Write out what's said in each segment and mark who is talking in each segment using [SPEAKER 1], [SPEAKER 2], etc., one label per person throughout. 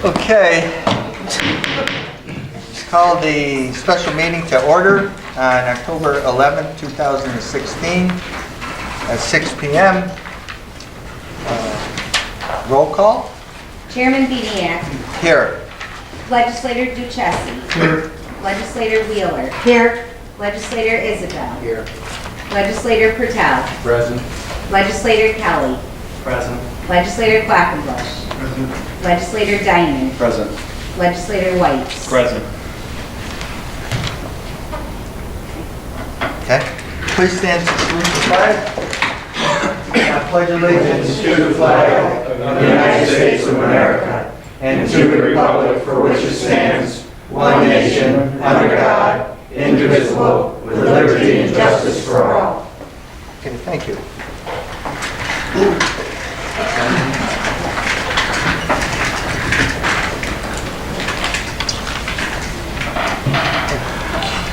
[SPEAKER 1] Okay. Let's call the special meeting to order on October 11th, 2016 at 6 p.m. Roll call.
[SPEAKER 2] Chairman Bediak.
[SPEAKER 1] Here.
[SPEAKER 2] Legislator Duchessis.
[SPEAKER 1] Here.
[SPEAKER 2] Legislator Wheeler. Here. Legislator Isabel.
[SPEAKER 1] Here.
[SPEAKER 2] Legislator Pertel.
[SPEAKER 3] Present.
[SPEAKER 2] Legislator Kelly.
[SPEAKER 3] Present.
[SPEAKER 2] Legislator Quackenbush.
[SPEAKER 3] Present.
[SPEAKER 2] Legislator Diamond.
[SPEAKER 3] Present.
[SPEAKER 2] Legislator Whites.
[SPEAKER 3] Present.
[SPEAKER 1] Okay. Please stand to salute the flag. I pledge allegiance
[SPEAKER 4] To the flag of the United States of America and to the republic for which it stands, one nation, under God, indivisible, with liberty and justice for all.
[SPEAKER 1] Okay, thank you.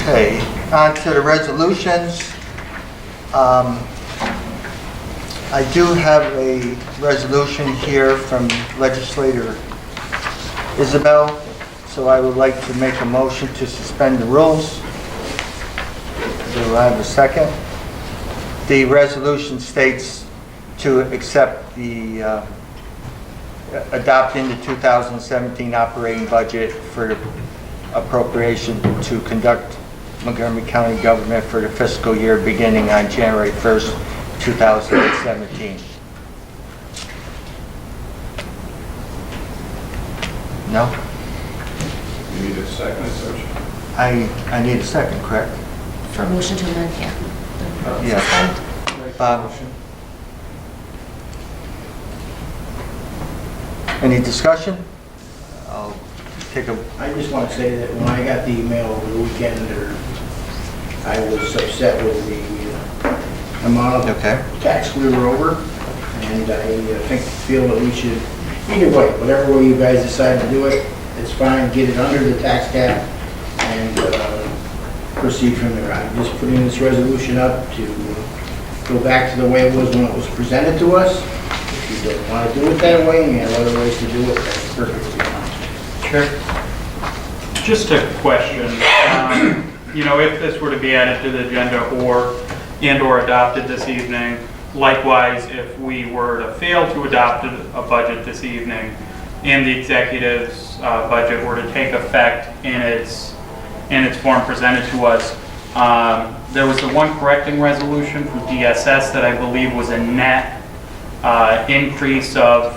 [SPEAKER 1] Okay, on to the resolutions. I do have a resolution here from Legislator Isabel, so I would like to make a motion to suspend the rules. Do I have a second? The resolution states to accept the adopting the 2017 operating budget for appropriation to conduct Montgomery County government for the fiscal year beginning on January 1st, 2017. No?
[SPEAKER 4] You need a second, Serge?
[SPEAKER 1] I need a second, correct?
[SPEAKER 5] For a motion to amend, yeah.
[SPEAKER 1] Yeah. Bob? Any discussion? I'll take a,
[SPEAKER 6] I just want to say that when I got the email over the weekend, I was upset with the amount of
[SPEAKER 1] okay.
[SPEAKER 6] tax we were over, and I feel that we should, either way, whatever way you guys decide to do it, it's fine, get it under the tax cap, and proceed from there. I'm just putting this resolution up to go back to the way it was when it was presented to us. If you don't want to do it that way, and you have other ways to do it, that's perfectly fine.
[SPEAKER 3] Sure. Just a question. If this were to be added to the agenda or adopted this evening, likewise, if we were to fail to adopt a budget this evening and the executive's budget were to take effect in its form presented to us, there was the one correcting resolution from DSS that I believe was a net increase of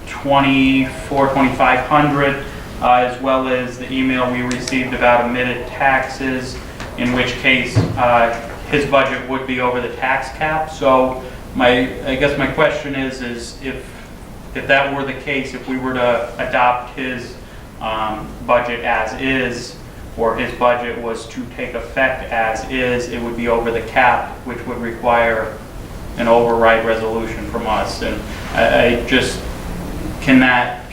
[SPEAKER 3] $2,500, as well as the email we received about omitted taxes, in which case his budget would be over the tax cap. So I guess my question is if that were the case, if we were to adopt his budget as is, or his budget was to take effect as is, it would be over the cap, which would require an override resolution from us. And I just, can that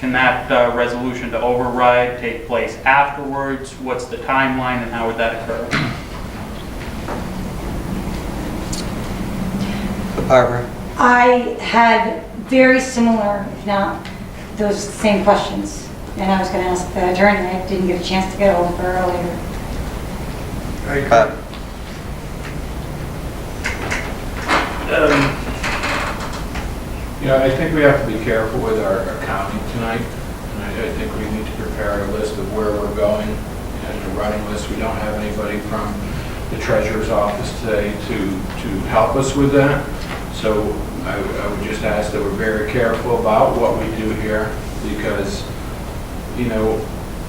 [SPEAKER 3] resolution to override take place afterwards? What's the timeline and how would that occur?
[SPEAKER 1] Barbara?
[SPEAKER 5] I had very similar, if not those same questions. And I was going to ask the attorney, I didn't get a chance to get hold of her earlier.
[SPEAKER 4] I think we have to be careful with our accounting tonight. And I think we need to prepare a list of where we're going and a running list. We don't have anybody from the treasurer's office today to help us with that. So I would just ask that we're very careful about what we do here, because,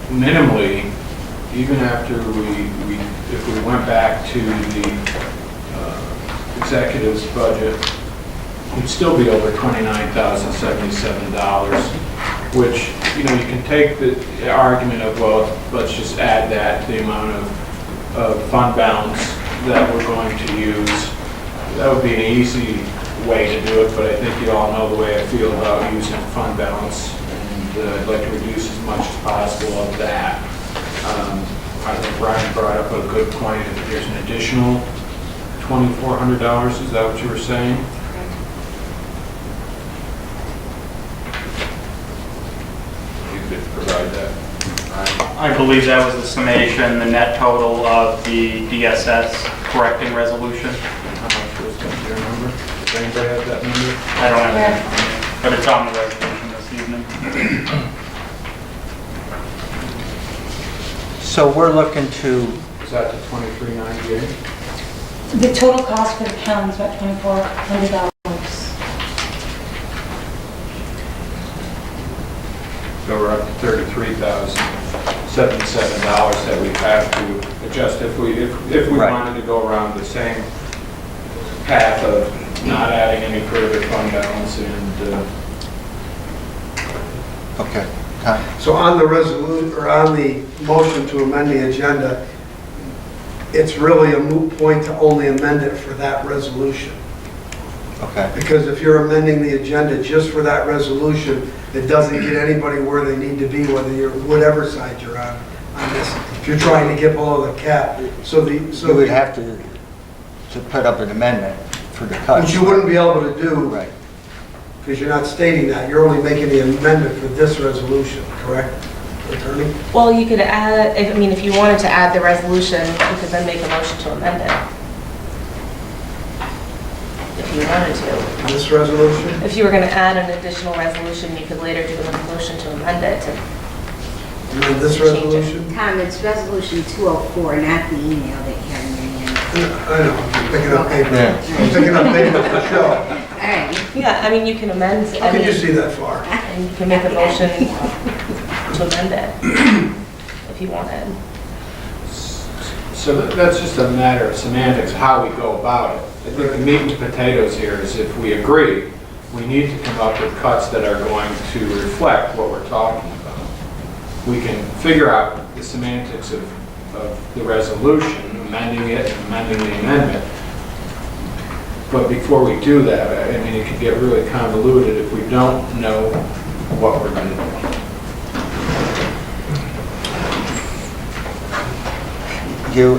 [SPEAKER 4] minimally, even after if we went back to the executive's budget, it'd still be over $29,077, which, you can take the argument of, well, let's just add that to the amount of fund balance that we're going to use. That would be an easy way to do it, but I think you all know the way I feel about using fund balance, and I'd like to reduce as much as possible of that. I think Brian brought up a good point. If there's an additional $2,400, is that what you were saying? could provide that.
[SPEAKER 3] I believe that was the summation, the net total of the DSS correcting resolution.
[SPEAKER 4] How much was that, do you remember? Does anybody have that number?
[SPEAKER 3] I don't have it, but it's on the resolution this evening.
[SPEAKER 1] So we're looking to,
[SPEAKER 4] Is that the 2398?
[SPEAKER 5] The total cost for the county is about $2,400.
[SPEAKER 4] So we're up to $33,077 that we have to adjust if we
[SPEAKER 1] Right.
[SPEAKER 4] wanted to go around the same path of not adding any further fund balance and
[SPEAKER 1] okay, Tom?
[SPEAKER 7] So on the resolution, or on the motion to amend the agenda, it's really a moot point to only amend it for that resolution.
[SPEAKER 1] Okay,
[SPEAKER 7] Because if you're amending the agenda just for that resolution, it doesn't get anybody where they need to be, whether you're, whatever side you're on this. If you're trying to get below the cap. So
[SPEAKER 1] you would have to put up an amendment for the cuts.
[SPEAKER 7] which you wouldn't be able to do,
[SPEAKER 1] Right.
[SPEAKER 7] because you're not stating that. You're only making the amendment for this resolution, correct, Attorney?
[SPEAKER 8] Well, you could add, I mean, if you wanted to add the resolution, you could then make a motion to amend it. If you wanted to.
[SPEAKER 7] This resolution?
[SPEAKER 8] If you were going to add an additional resolution, you could later do a motion to amend it.
[SPEAKER 7] And this resolution?
[SPEAKER 2] Tom, it's resolution 204, not the email that you have in your hand.
[SPEAKER 7] I know, I'm picking up paper.
[SPEAKER 1] Yeah.
[SPEAKER 7] I'm picking up paper for show.
[SPEAKER 2] All right.
[SPEAKER 8] Yeah, I mean, you can amend,
[SPEAKER 7] How
[SPEAKER 8] I
[SPEAKER 7] can you
[SPEAKER 8] mean,
[SPEAKER 7] see that far?
[SPEAKER 8] and you can make a motion to amend it if you wanted.
[SPEAKER 4] so that's just a matter of semantics, how we go about it. I think the meat and potatoes here is if we agree, we need to come up with cuts that are going to reflect what we're talking about. We can figure out the semantics of the resolution, amending it, amending the amendment. But before we do that, I mean, it could get really convoluted if we don't know what we're going to do.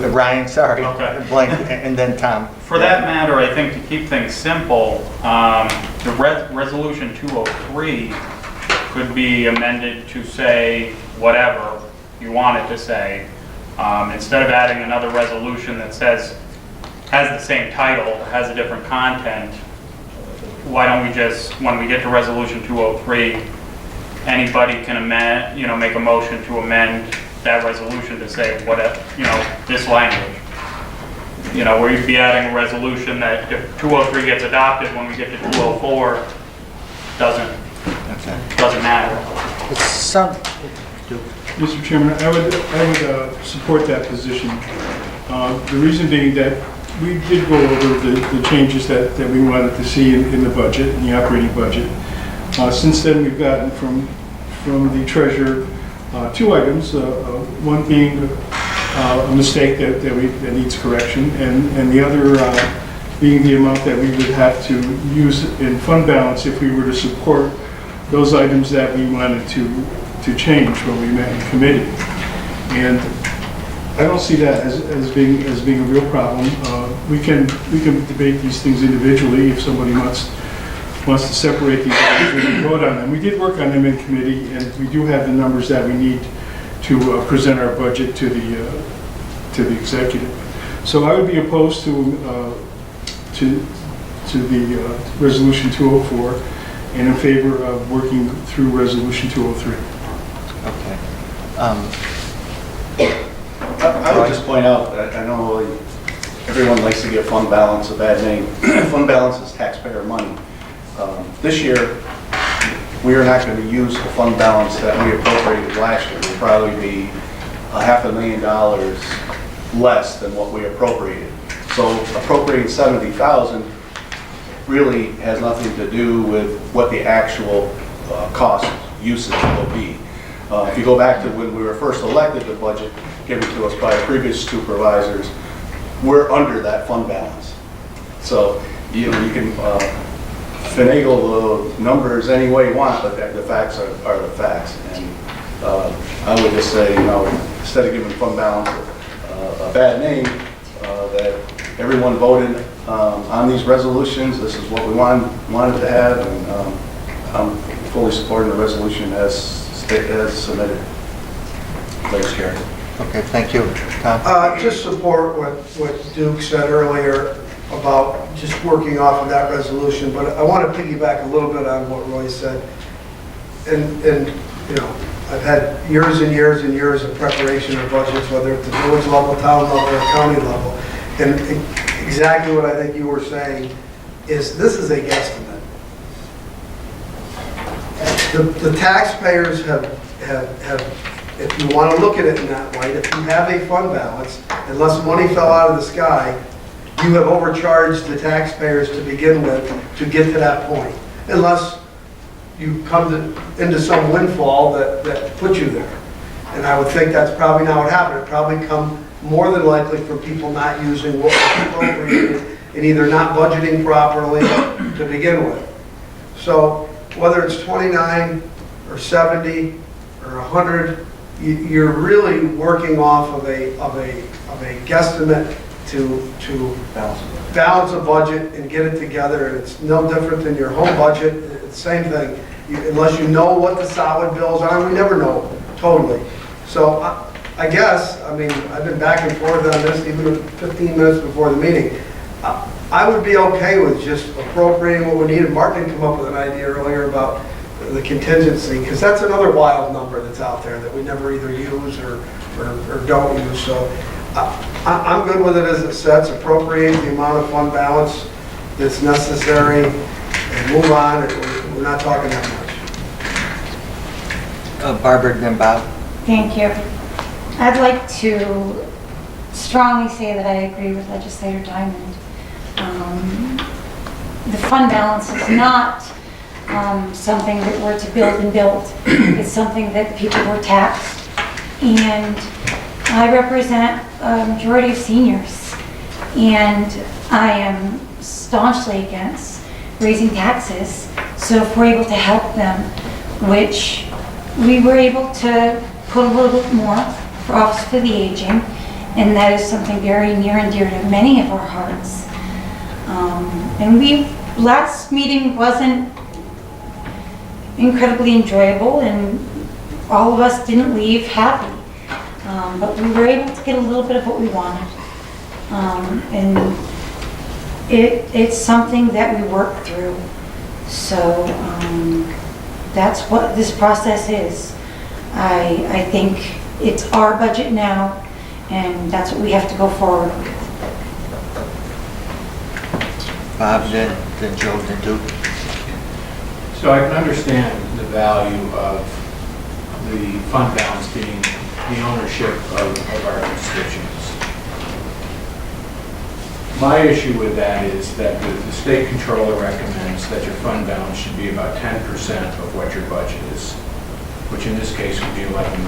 [SPEAKER 1] Ryan, sorry.
[SPEAKER 3] Okay.
[SPEAKER 1] Blank, and then Tom.
[SPEAKER 3] For that matter, I think to keep things simple, the resolution 203 could be amended to say whatever you want it to say. Instead of adding another resolution that has the same title, has a different content, why don't we just, when we get to resolution 203, anybody can amend, make a motion to amend that resolution to say whatever, this language. Where you'd be adding a resolution that if 203 gets adopted, when we get to 204, doesn't matter.
[SPEAKER 1] It's some,
[SPEAKER 9] Mr. Chairman, I would support that position. The reason being that we did go over the changes that we wanted to see in the budget, in the operating budget. Since then, we've gotten from the treasurer two items, one being a mistake that needs correction, and the other being the amount that we would have to use in fund balance if we were to support those items that we wanted to change when we met in committee. And I don't see that as being a real problem. We can debate these things individually if somebody wants to separate these items, we can vote on them. We did work on them in committee, and we do have the numbers that we need to present our budget to the executive. So I would be opposed to the resolution 204, and in favor of working through resolution 203.
[SPEAKER 1] okay.
[SPEAKER 10] I would just point out that I know everyone likes to give fund balance a bad name. Fund balance is taxpayer money. This year, we are not going to use the fund balance that we appropriated last year. It will probably be $500,000 less than what we appropriated. So appropriating $70,000 really has nothing to do with what the actual cost usage will be. If you go back to when we were first elected, the budget given to us by previous supervisors, we're under that fund balance. So you can finagle the numbers any way you want, but the facts are the facts. And I would just say, instead of giving fund balance a bad name, that everyone voted on these resolutions. This is what we wanted to have, and I'm fully supporting the resolution as as submitted. Vice Chair.
[SPEAKER 1] Okay, thank you. Tom?
[SPEAKER 7] Just support what Duke said earlier about just working off of that resolution, but I want to piggyback a little bit on what Roy said. And you know, I've had years and years and years of preparation of budgets, whether it's the village level, town level, or county level. And exactly what I think you were saying is this is a guesstimate. The taxpayers have, if you want to look at it in that light, if you have a fund balance, unless money fell out of the sky, you have overcharged the taxpayers to begin with to get to that point. Unless you come into some windfall that puts you there. And I would think that's probably not what happened. It probably come more than likely from people not using what was appropriated and either not budgeting properly to begin with. So whether it's 29 or 70 or 100, you're really working off of a guesstimate to balance a budget and get it together. And it's no different than your home budget. It's the same thing. Unless you know what the solid bills are, and we never know totally. So I guess, I mean, I've been back and forth on this even 15 minutes before the meeting. I would be okay with just appropriating what we need. Martin come up with an idea earlier about the contingency, because that's another wild number that's out there that we never either use or don't use. So I'm good with it as it sets, appropriate the amount of fund balance that's necessary and move on. We're not talking that much.
[SPEAKER 1] Barbara, then Bob.
[SPEAKER 5] Thank you. I'd like to strongly say that I agree with Legislator Diamond. The fund balance is not something that we're to build and build. It's something that people were taxed. And I represent a majority of seniors. And I am staunchly against raising taxes. So if we're able to help them, which we were able to put a little bit more for Office for the Aging, and that is something very near and dear to many of our hearts. And last meeting wasn't incredibly enjoyable, and all of us didn't leave happy. But we were able to get a little bit of what we wanted. And it's something that we work through. So that's what this process is. I think it's our budget now, and that's what we have to go forward with.
[SPEAKER 1] Bob, then Joe, then Duke.
[SPEAKER 4] So I can understand the value of the fund balance being the ownership of our constituents. My issue with that is that the state controller recommends that your fund balance should be about 10% of what your budget is, which in this case would be $11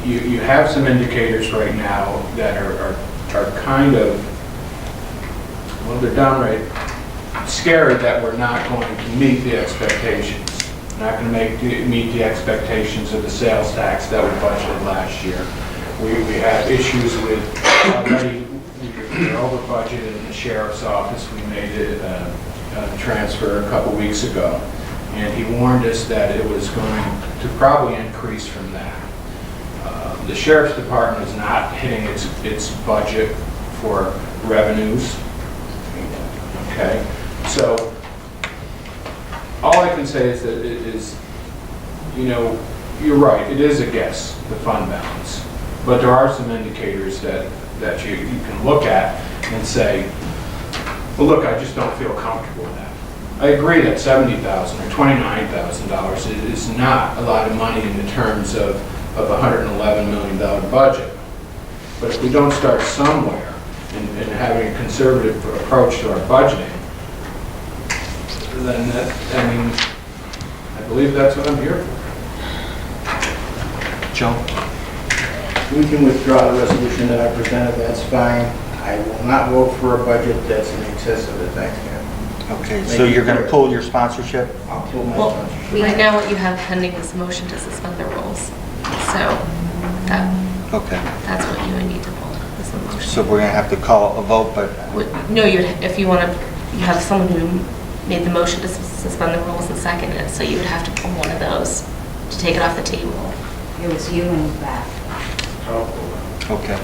[SPEAKER 4] million. You have some indicators right now that are kind of, well, they're downright scared that we're not going to meet the expectations. We're not going to meet the expectations of the sales tax that we budgeted last year. We have issues with already, we're over budget in the sheriff's office. We made a transfer a couple weeks ago, and he warned us that it was going to probably increase from that. The sheriff's department is not hitting its budget for revenues. Okay, so all I can say is that it is, you know, you're right, it is a guess, the fund balance. But there are some indicators that you can look at and say, well, look, I just don't feel comfortable with that. I agree that $70,000 or $29,000 is not a lot of money in the terms of a $111 million budget. But if we don't start somewhere and having a conservative approach to our budgeting, then that, I mean, I believe that's what I'm here for.
[SPEAKER 1] Joe?
[SPEAKER 6] We can withdraw the resolution that I presented, that's fine. I will not vote for a budget that's in excess of the tax cap.
[SPEAKER 1] Okay, so you're going to pull your sponsorship?
[SPEAKER 6] I'll pull my
[SPEAKER 8] Well,
[SPEAKER 6] sponsorship.
[SPEAKER 8] right now what you have pending is a motion to suspend the rules. So
[SPEAKER 1] Okay,
[SPEAKER 8] that's what you would need to pull, is the motion.
[SPEAKER 1] so we're going to have to call a vote, but
[SPEAKER 8] No, if you want to, you have someone who made the motion to suspend the rules and seconded it, so you would have to pull one of those to take it off the table,
[SPEAKER 2] It was you and Beth.
[SPEAKER 1] Okay.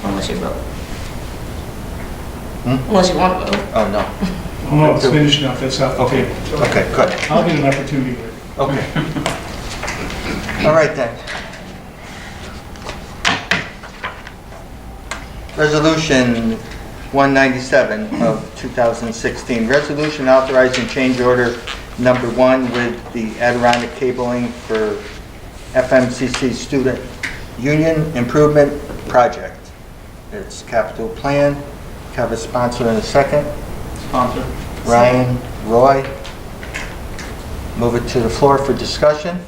[SPEAKER 8] unless you vote.
[SPEAKER 1] Hmm?
[SPEAKER 8] Unless you want to vote.
[SPEAKER 1] Oh, no.
[SPEAKER 9] Oh, no, it's finished now, that's off the
[SPEAKER 1] Okay,
[SPEAKER 9] table.
[SPEAKER 1] okay, good.
[SPEAKER 9] I'll get an opportunity later.
[SPEAKER 1] Okay. All right then. Resolution 197 of 2016, resolution authorizing change order number 1 with the Adirondack cabling for FMCC Student Union Improvement Project. It's capital plan. Have a sponsor in a second.
[SPEAKER 3] Sponsor.
[SPEAKER 1] Ryan, Roy. Move it to the floor for discussion.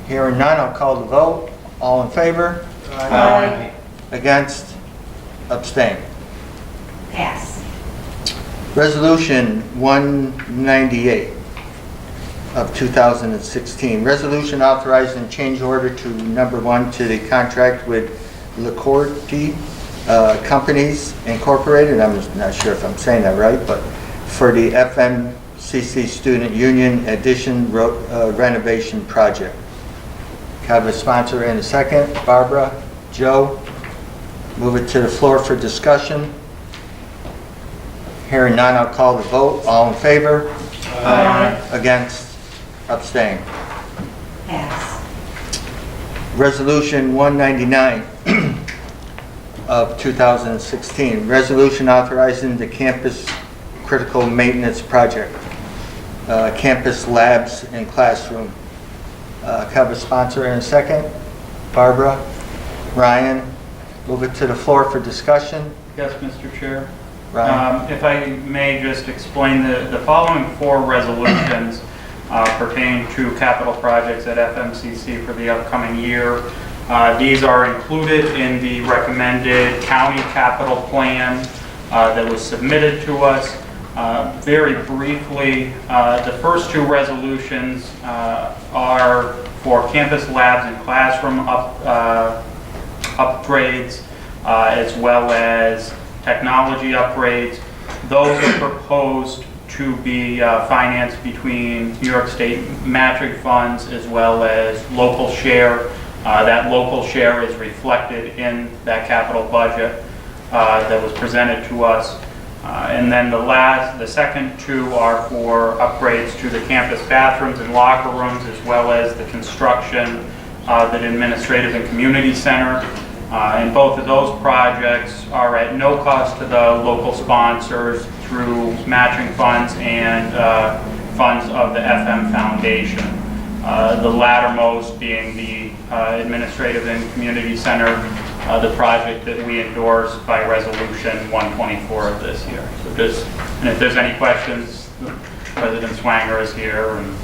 [SPEAKER 1] Hearing none, I'll call the vote. All in favor?
[SPEAKER 8] Aye.
[SPEAKER 1] Against? Abstain.
[SPEAKER 2] Pass.
[SPEAKER 1] Resolution 198 of 2016. Resolution authorizing change order to number 1 to the contract with LaCourte Companies Incorporated. I'm just not sure if I'm saying that right, but for the FMCC Student Union Addition renovation project. Have a sponsor in a second. Barbara, Joe. Move it to the floor for discussion. Hearing none, I'll call the vote. All in favor?
[SPEAKER 8] Aye.
[SPEAKER 1] Against? Abstain.
[SPEAKER 2] Pass.
[SPEAKER 1] Resolution 199 of 2016. Resolution authorizing the campus critical maintenance project. Campus labs and classroom. Have a sponsor in a second. Barbara, Ryan. Move it to the floor for discussion.
[SPEAKER 3] Yes, Mr. Chair.
[SPEAKER 1] Ryan.
[SPEAKER 3] If I may just explain, the following 4 resolutions pertain to capital projects at FMCC for the upcoming year. These are included in the recommended county capital plan that was submitted to us. Very briefly, the first 2 resolutions are for campus labs and classroom upgrades, as well as technology upgrades. Those are proposed to be financed between New York State matching funds as well as local share. That local share is reflected in that capital budget that was presented to us. And then the second 2 are for upgrades to the campus bathrooms and locker rooms, as well as the construction of the administrative and community center. And both of those projects are at no cost to the local sponsors through matching funds and funds of the FM Foundation. The lattermost being the administrative and community center, the project that we endorsed by resolution 124 of this year. And if there's any questions, President Swanger is here, and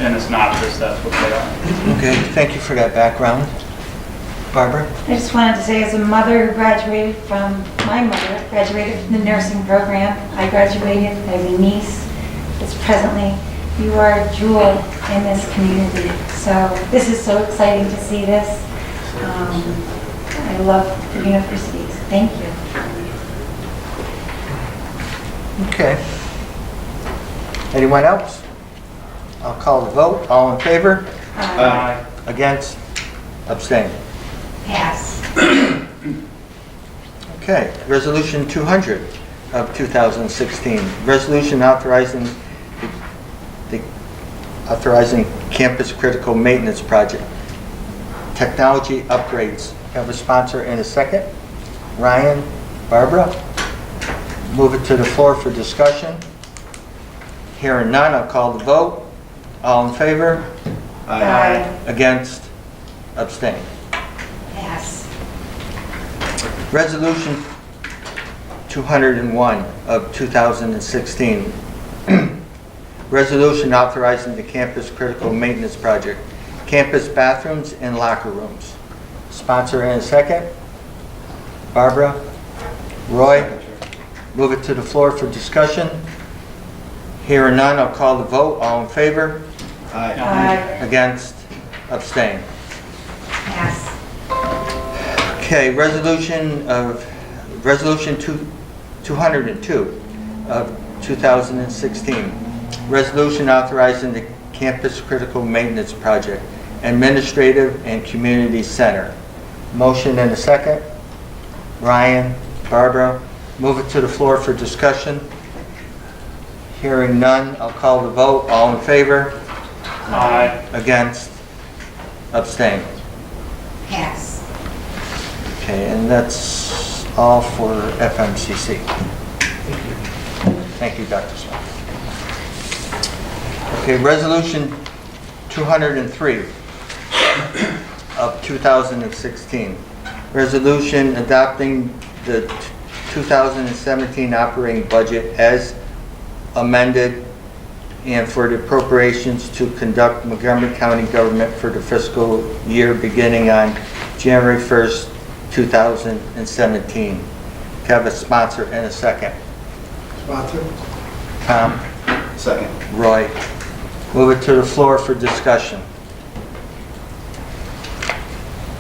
[SPEAKER 3] in a synopsis, that's what they are.
[SPEAKER 1] Okay, thank you for that background. Barbara?
[SPEAKER 5] I just wanted to say, as a mother who graduated from, my mother graduated from the nursing program, I graduated, I have a niece that's presently, you are a jewel in this community. So this is so exciting to see this. I love the universities. Thank you.
[SPEAKER 1] Okay. Anyone else? I'll call the vote. All in favor?
[SPEAKER 3] Aye.
[SPEAKER 1] Against? Abstain.
[SPEAKER 2] Pass.
[SPEAKER 1] Okay, Resolution 200 of 2016. Resolution authorizing campus critical maintenance project. Technology upgrades. Have a sponsor in a second. Ryan, Barbara. Move it to the floor for discussion. Hearing none, I'll call the vote. All in favor?
[SPEAKER 2] Aye.
[SPEAKER 1] Against? Abstain.
[SPEAKER 2] Pass.
[SPEAKER 1] Resolution 201 of 2016. Resolution authorizing the campus critical maintenance project, campus bathrooms and locker rooms. Sponsor in a second. Barbara? Roy? Move it to the floor for discussion. Hearing none, I'll call the vote. All in favor?
[SPEAKER 2] Aye.
[SPEAKER 1] Against? Abstain.
[SPEAKER 2] Pass.
[SPEAKER 1] Okay, Resolution 202 of 2016. Resolution authorizing the Campus Critical Maintenance Project, Administrative and Community Center. Motion and a second. Ryan, Barbara, move it to the floor for discussion. Hearing none, I'll call the vote. All in favor?
[SPEAKER 3] Aye.
[SPEAKER 1] Against? Abstain?
[SPEAKER 2] Pass.
[SPEAKER 1] Okay, and that's all for FMCC. Thank you, Dr. Smith. Okay, Resolution 203 of 2016. Resolution adopting the 2017 operating budget as amended and for the appropriations to conduct Montgomery County government for the fiscal year beginning on January 1st, 2017. Can I have a sponsor and a second?
[SPEAKER 7] Sponsor?
[SPEAKER 1] Tom?
[SPEAKER 10] Second.
[SPEAKER 1] Roy? Move it to the floor for discussion.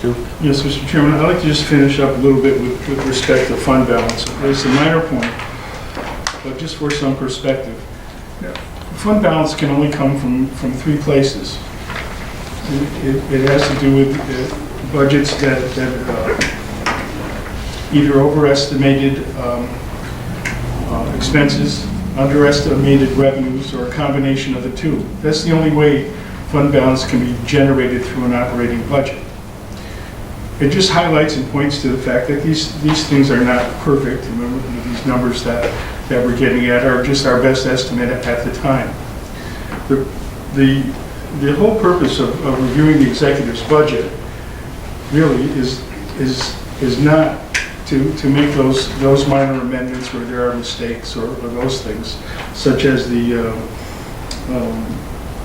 [SPEAKER 1] Duke?
[SPEAKER 9] Yes, Mr. Chairman, I'd like to just finish up a little bit with respect to fund balance. It's a minor point, but just for some perspective. Fund balance can only come from three places. It has to do with budgets that either overestimated expenses, underestimated revenues, or a combination of the two. That's the only way fund balance can be generated through an operating budget. It just highlights and points to the fact that these things are not perfect. Remember, these numbers that we're getting at are just our best estimate at the time. The whole purpose of reviewing the executive's budget really is not to make those minor amendments where there are mistakes or those things, such as the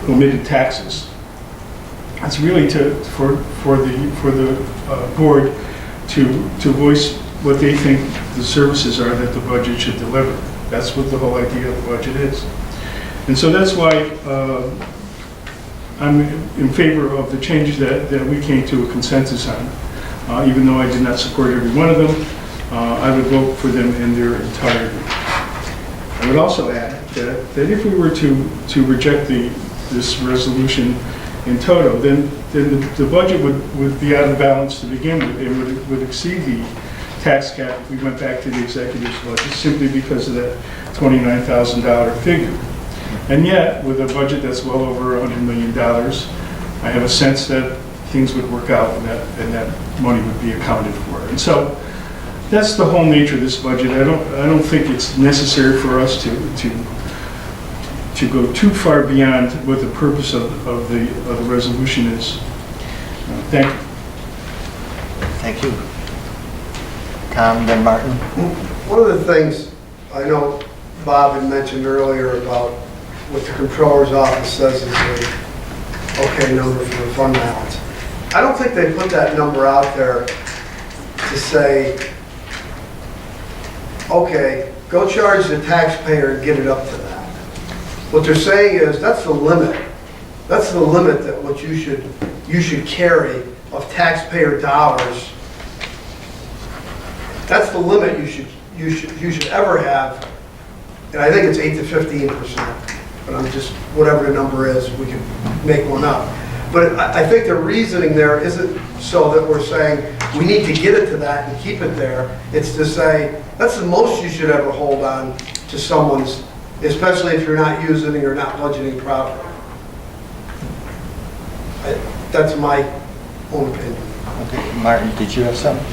[SPEAKER 9] omitted taxes. It's really for the board to voice what they think the services are that the budget should deliver. That's what the whole idea of the budget is. And so that's why I'm in favor of the changes that we came to a consensus on. Even though I did not support every one of them, I would vote for them in their entirety. I would also add that if we were to reject this resolution in toto, then the budget would be out of balance to begin with. It would exceed the tax cap if we went back to the executive's budget simply because of that $29,000 figure. And yet, with a budget that's well over $100 million, I have a sense that things would work out and that money would be accounted for. And so that's the whole nature of this budget. I don't think it's necessary for us to go too far beyond what the purpose of the resolution is. Thank you.
[SPEAKER 1] Thank you. Tom, then Martin.
[SPEAKER 7] One of the things I know Bob had mentioned earlier about what the controller's office says is the okay number for the fund balance. I don't think they put that number out there to say, okay, go charge the taxpayer and get it up to that. What they're saying is that's the limit. That's the limit that what you should carry of taxpayer dollars. That's the limit you should ever have. And I think it's 8 to 15%. But I'm just, whatever the number is, we can make one up. But I think the reasoning there isn't so that we're saying we need to get it to that and keep it there. It's to say that's the most you should ever hold on to someone's, especially if you're not using it or not budgeting properly. That's my own opinion.
[SPEAKER 1] Okay, Martin, did you have something?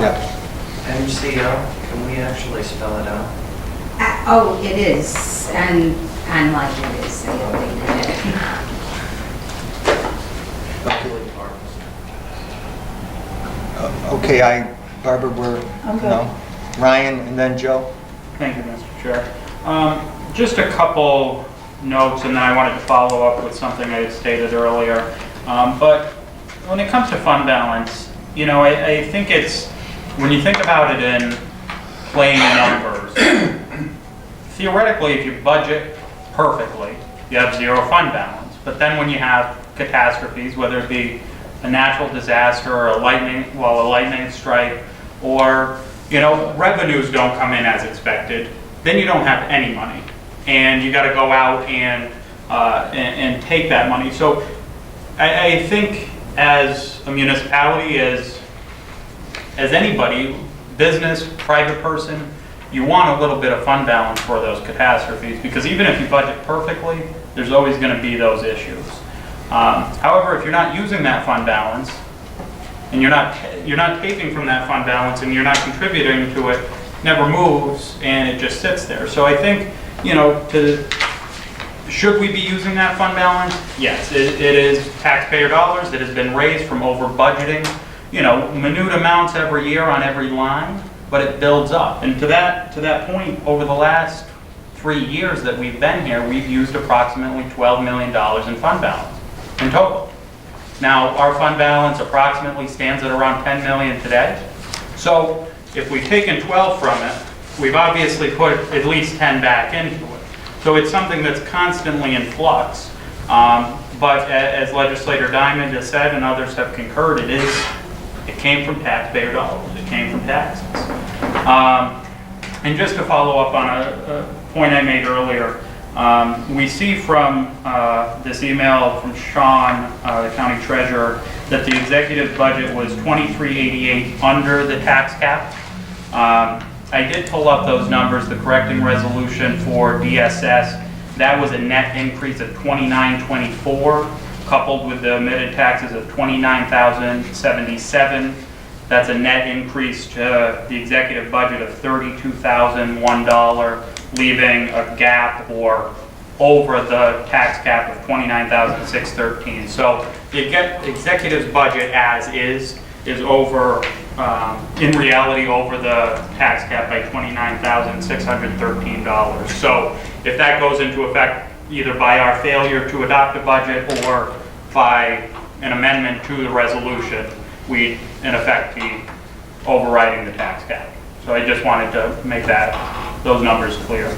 [SPEAKER 1] Yeah.
[SPEAKER 11] MCO, can we actually spell it out?
[SPEAKER 2] Oh, it is, and like it is. I updated it.
[SPEAKER 1] Okay, Barbara,
[SPEAKER 5] I'm good.
[SPEAKER 1] no? Ryan and then Joe?
[SPEAKER 3] Thank you, Mr. Chair. Just a couple notes, and then I wanted to follow up with something I had stated earlier. But when it comes to fund balance, you know, I think it's, when you think about it in plain numbers, theoretically, if you budget perfectly, you have zero fund balance. But then when you have catastrophes, whether it be a natural disaster or a lightning strike, or, you know, revenues don't come in as expected, then you don't have any money. And you gotta go out and take that money. So I think as a municipality, as anybody, business, private person, you want a little bit of fund balance for those catastrophes, because even if you budget perfectly, there's always gonna be those issues. However, if you're not using that fund balance, and you're not taking from that fund balance, and you're not contributing to it, never moves, and it just sits there. So I think, should we be using that fund balance? Yes, it is taxpayer dollars that has been raised from over budgeting, minute amounts every year on every line, but it builds up. And to that point, over the last 3 years that we've been here, we've used approximately $12 million in fund balance in total. Now, our fund balance approximately stands at around 10 million today. So if we've taken 12 from it, we've obviously put at least 10 back into it. So it's something that's constantly in flux. But as Legislator Diamond has said and others have concurred, it came from taxpayer dollars. It came from taxes. And just to follow up on a point I made earlier, we see from this email from Sean, the county treasurer, that the executive budget was $2388 under the tax cap. I did pull up those numbers, the correcting resolution for DSS. That was a net increase of $2924, coupled with the omitted taxes of $29,077. That's a net increase to the executive budget of $32,001, leaving a gap or over the tax cap of $29,613. So the executive's budget as is over, in reality, over the tax cap by $29,613. So if that goes into effect either by our failure to adopt a budget or by an amendment to the resolution, we'd in effect be overriding the tax cap. So I just wanted to make those numbers clear.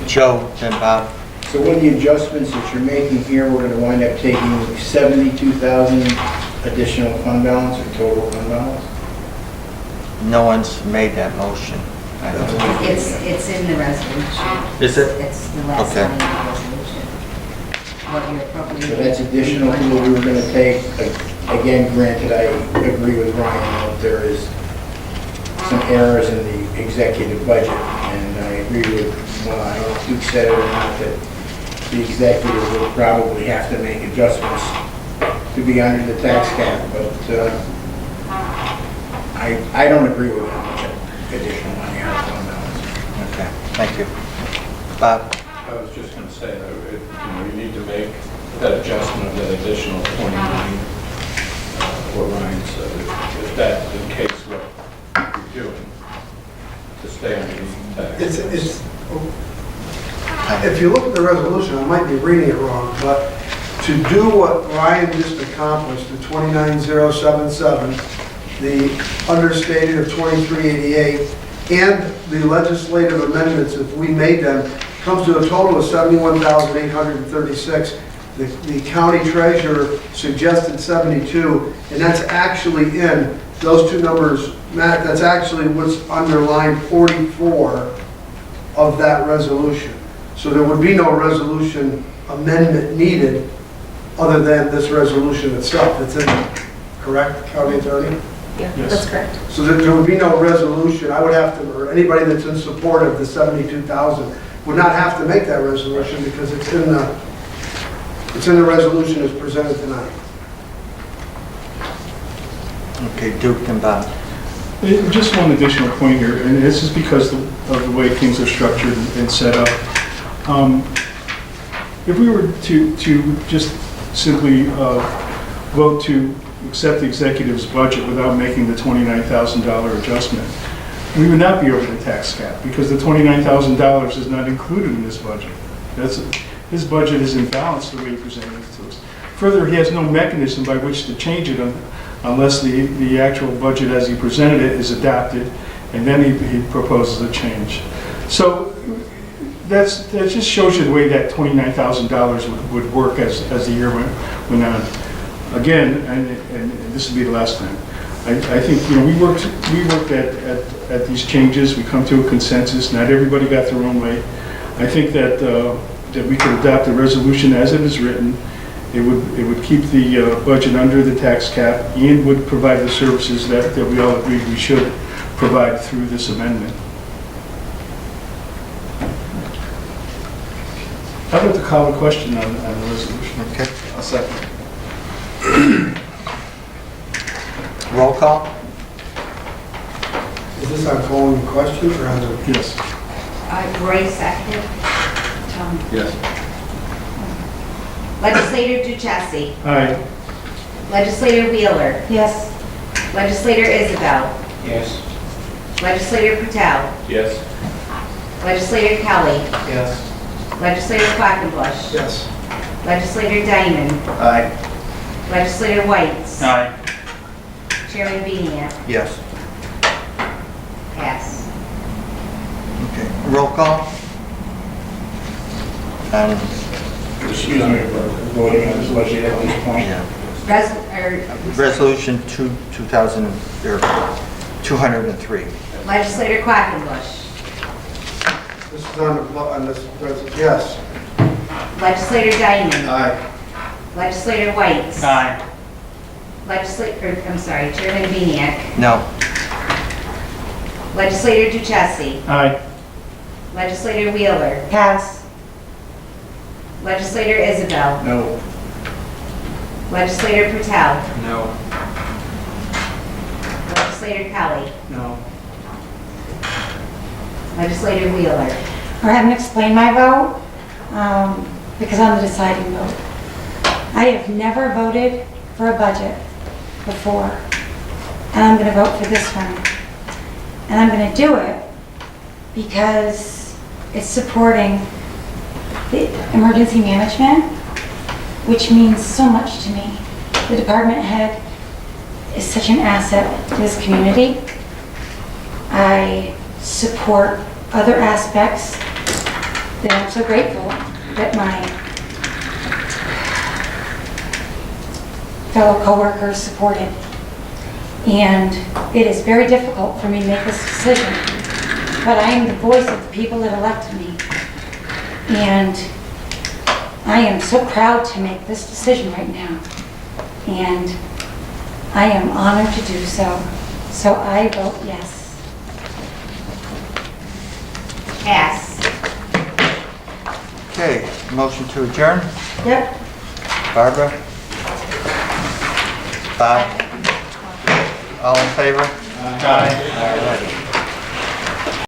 [SPEAKER 1] Joe, then Bob.
[SPEAKER 6] So with the adjustments that you're making here, we're gonna wind up taking 72,000 additional fund balance or total fund balance?
[SPEAKER 1] No one's made that motion. I don't think.
[SPEAKER 2] It's in the resolution.
[SPEAKER 1] Is it?
[SPEAKER 2] It's the last
[SPEAKER 1] Okay.
[SPEAKER 2] line of the resolution. What you're appropriating.
[SPEAKER 6] So that's additional to what we were gonna take. Again, granted, I agree with Ryan that there is some errors in the executive budget, and I agree with, well, I don't know if Duke said it or not, that the executive will probably have to make adjustments to be under the tax cap, but I don't agree with how much additional money on fund balance.
[SPEAKER 1] Okay, thank you. Bob?
[SPEAKER 4] I was just going to say that you need to make that adjustment of that additional 29, what Ryan said, if that's the case, what you're doing, to stay under the tax.
[SPEAKER 7] If you look at the resolution, I might be reading it wrong, but to do what Ryan just accomplished, the 29077, the understated of 2388, and the legislative amendments, if we made them, comes to a total of 71,836. The county treasurer suggested 72, and that's actually in those two numbers, Matt, that's actually what's under line 44 of that resolution. So there would be no resolution amendment needed other than this resolution itself. It's in, correct, County Attorney?
[SPEAKER 8] Yeah,
[SPEAKER 9] Yes.
[SPEAKER 8] that's correct.
[SPEAKER 7] So that there would be no resolution. I would have to, or anybody that's in support of the 72,000 would not have to make that resolution because it's in the resolution as presented tonight.
[SPEAKER 1] Okay, Duke and Bob.
[SPEAKER 9] Just one additional point here, and this is because of the way things are structured and set up. If we were to just simply vote to accept the executive's budget without making the $29,000 adjustment, we would not be over the tax cap because the $29,000 is not included in this budget. His budget is in balance the way he presented it to us. Further, he has no mechanism by which to change it unless the actual budget as he presented it is adopted, and then he proposes a change. So that just shows you the way that $29,000 would work as the year went on. Again, and this will be the last time, I think, we worked at these changes, we come to a consensus, not everybody got their own way. I think that we could adopt a resolution as it is written. It would keep the budget under the tax cap and would provide the services that we all agreed we should provide through this amendment. I'd like to call a question on the resolution.
[SPEAKER 1] Okay.
[SPEAKER 10] I'll second.
[SPEAKER 1] Roll call?
[SPEAKER 7] Is this on calling the question or on the?
[SPEAKER 9] Yes.
[SPEAKER 2] Roy seconded. Tom.
[SPEAKER 10] Yes.
[SPEAKER 2] Legislator Duchessis.
[SPEAKER 9] Aye.
[SPEAKER 2] Legislator Wheeler.
[SPEAKER 5] Yes.
[SPEAKER 2] Legislator Isabel.
[SPEAKER 6] Yes.
[SPEAKER 2] Legislator Patel.
[SPEAKER 4] Yes.
[SPEAKER 2] Legislator Kelly.
[SPEAKER 11] Yes.
[SPEAKER 2] Legislator Quackenbush.
[SPEAKER 7] Yes.
[SPEAKER 2] Legislator Diamond.
[SPEAKER 10] Aye.
[SPEAKER 2] Legislator Whites.
[SPEAKER 3] Aye.
[SPEAKER 2] Chairman Beniak.
[SPEAKER 1] Yes.
[SPEAKER 2] Pass.
[SPEAKER 1] Okay. Roll call?
[SPEAKER 6] Excuse me for voting on this budget at this point.
[SPEAKER 1] Yeah.
[SPEAKER 2] Resolution.
[SPEAKER 1] Resolution 203.
[SPEAKER 2] Legislator Quackenbush.
[SPEAKER 7] This is on this, yes.
[SPEAKER 2] Legislator Diamond.
[SPEAKER 10] Aye.
[SPEAKER 2] Legislator Whites.
[SPEAKER 3] Aye.
[SPEAKER 2] Chairman Beniak.
[SPEAKER 1] No.
[SPEAKER 2] Legislator Duchessis.
[SPEAKER 9] Aye.
[SPEAKER 2] Legislator Wheeler.
[SPEAKER 5] Pass.
[SPEAKER 2] Legislator Isabel.
[SPEAKER 6] No.
[SPEAKER 2] Legislator Patel.
[SPEAKER 4] No.
[SPEAKER 2] Legislator Kelly.
[SPEAKER 6] No.
[SPEAKER 2] Legislator Wheeler.
[SPEAKER 5] I haven't explained my vote, because I'm the deciding vote. I have never voted for a budget before, and I'm gonna vote for this one. And I'm gonna do it because it's supporting the emergency management, which means so much to me. The department head is such an asset to this community. I support other aspects that I'm so grateful that my fellow coworkers supported. And it is very difficult for me to make this decision, but I am the voice of the people that elected me. And I am so proud to make this decision right now. And I am honored to do so. So I vote yes.
[SPEAKER 2] Pass.
[SPEAKER 1] Okay, motion to adjourn.
[SPEAKER 5] Yep.
[SPEAKER 1] Barbara? Bob? All in favor?
[SPEAKER 3] Aye.
[SPEAKER 1] All right.